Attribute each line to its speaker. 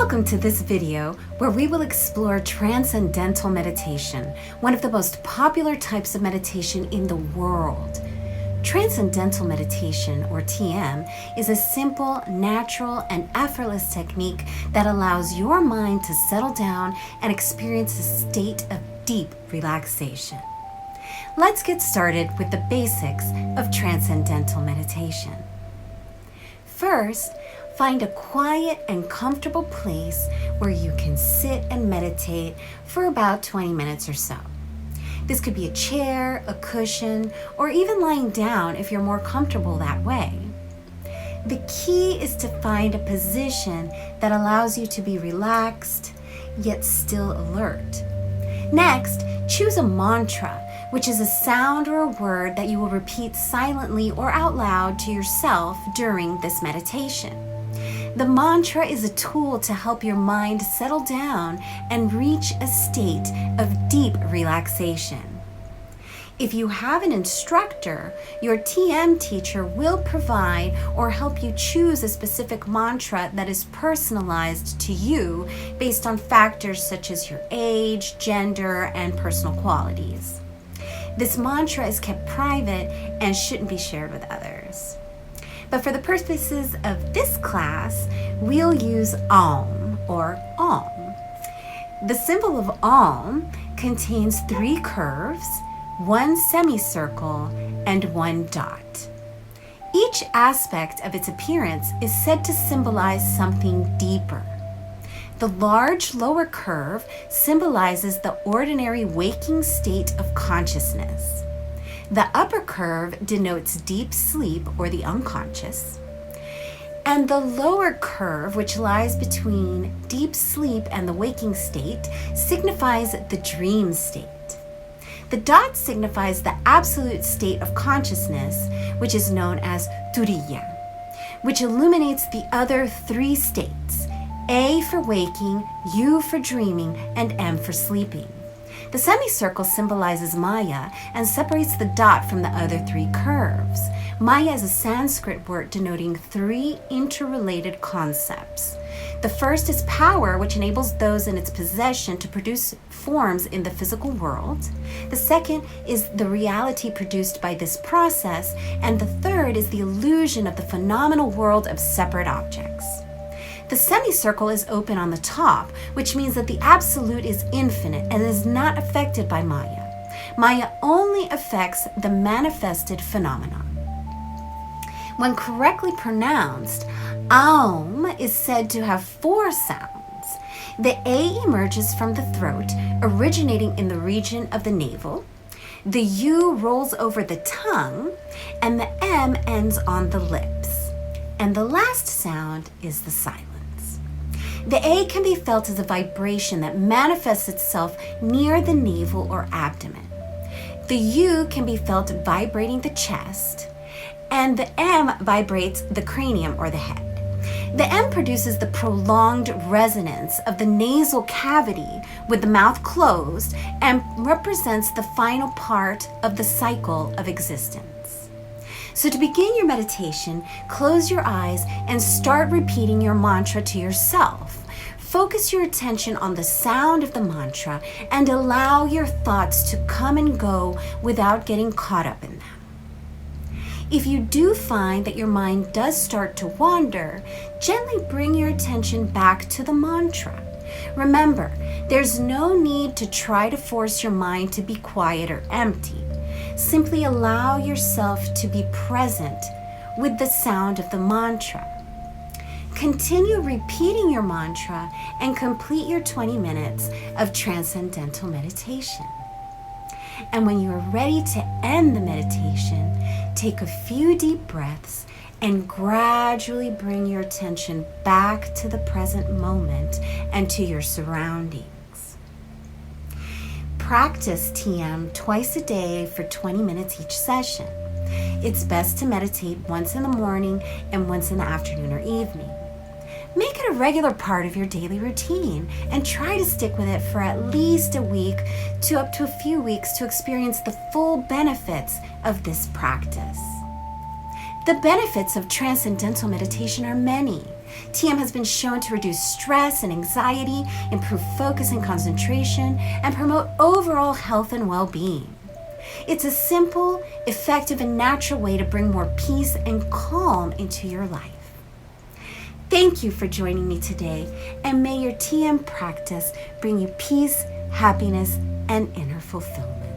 Speaker 1: Welcome to this video where we will explore Transcendental Meditation, one of the most popular types of meditation in the world. Transcendental Meditation, or TM, is a simple, natural, and effortless technique that allows your mind to settle down and experience a state of deep relaxation. Let's get started with the basics of Transcendental Meditation. First, find a quiet and comfortable place where you can sit and meditate for about 20 minutes or so. This could be a chair, a cushion, or even lying down if you're more comfortable that way. The key is to find a position that allows you to be relaxed, yet still alert. Next, choose a mantra, which is a sound or a word that you will repeat silently or out loud to yourself during this meditation. The mantra is a tool to help your mind settle down and reach a state of deep relaxation. If you have an instructor, your TM teacher will provide or help you choose a specific mantra that is personalized to you based on factors such as your age, gender, and personal qualities. This mantra is kept private and shouldn't be shared with others. But for the purposes of this class, we'll use Om, or Om. The symbol of Om contains 3 curves, 1 semicircle, and 1 dot. Each aspect of its appearance is said to symbolize something deeper. The large lower curve symbolizes the ordinary waking state of consciousness. The upper curve denotes deep sleep or the unconscious. And the lower curve, which lies between deep sleep and the waking state, signifies the dream state. The dot signifies the absolute state of consciousness, which is known as Turiya, which illuminates the other 3 states, A for waking, U for dreaming, and M for sleeping. The semicircle symbolizes Maya and separates the dot from the other 3 curves. Maya is a Sanskrit word denoting 3 interrelated concepts. The first is power, which enables those in its possession to produce forms in the physical world. The second is the reality produced by this process. And the third is the illusion of the phenomenal world of separate objects. The semicircle is open on the top, which means that the absolute is infinite and is not affected by Maya. Maya only affects the manifested phenomenon. When correctly pronounced, Aum is said to have 4 sounds. The A emerges from the throat, originating in the region of the navel. The U rolls over the tongue, and the M ends on the lips. And the last sound is the silence. The A can be felt as a vibration that manifests itself near the navel or abdomen. The U can be felt vibrating the chest, and the M vibrates the cranium or the head. The M produces the prolonged resonance of the nasal cavity with the mouth closed and represents the final part of the cycle of existence. So to begin your meditation, close your eyes and start repeating your mantra to yourself. Focus your attention on the sound of the mantra and allow your thoughts to come and go without getting caught up in them. If you do find that your mind does start to wander, gently bring your attention back to the mantra. Remember, there's no need to try to force your mind to be quiet or empty. Simply allow yourself to be present with the sound of the mantra. Continue repeating your mantra and complete your 20 minutes of transcendental meditation. And when you are ready to end the meditation, take a few deep breaths and gradually bring your attention back to the present moment and to your surroundings. Practice TM twice a day for 20 minutes each session. It's best to meditate once in the morning and once in the afternoon or evening. Make it a regular part of your daily routine and try to stick with it for at least a week to up to a few weeks to experience the full benefits of this practice. The benefits of transcendental meditation are many. TM has been shown to reduce stress and anxiety, improve focus and concentration, and promote overall health and well-being. It's a simple, effective, and natural way to bring more peace and calm into your life. Thank you for joining me today, and may your TM practice bring you peace, happiness, and inner fulfillment.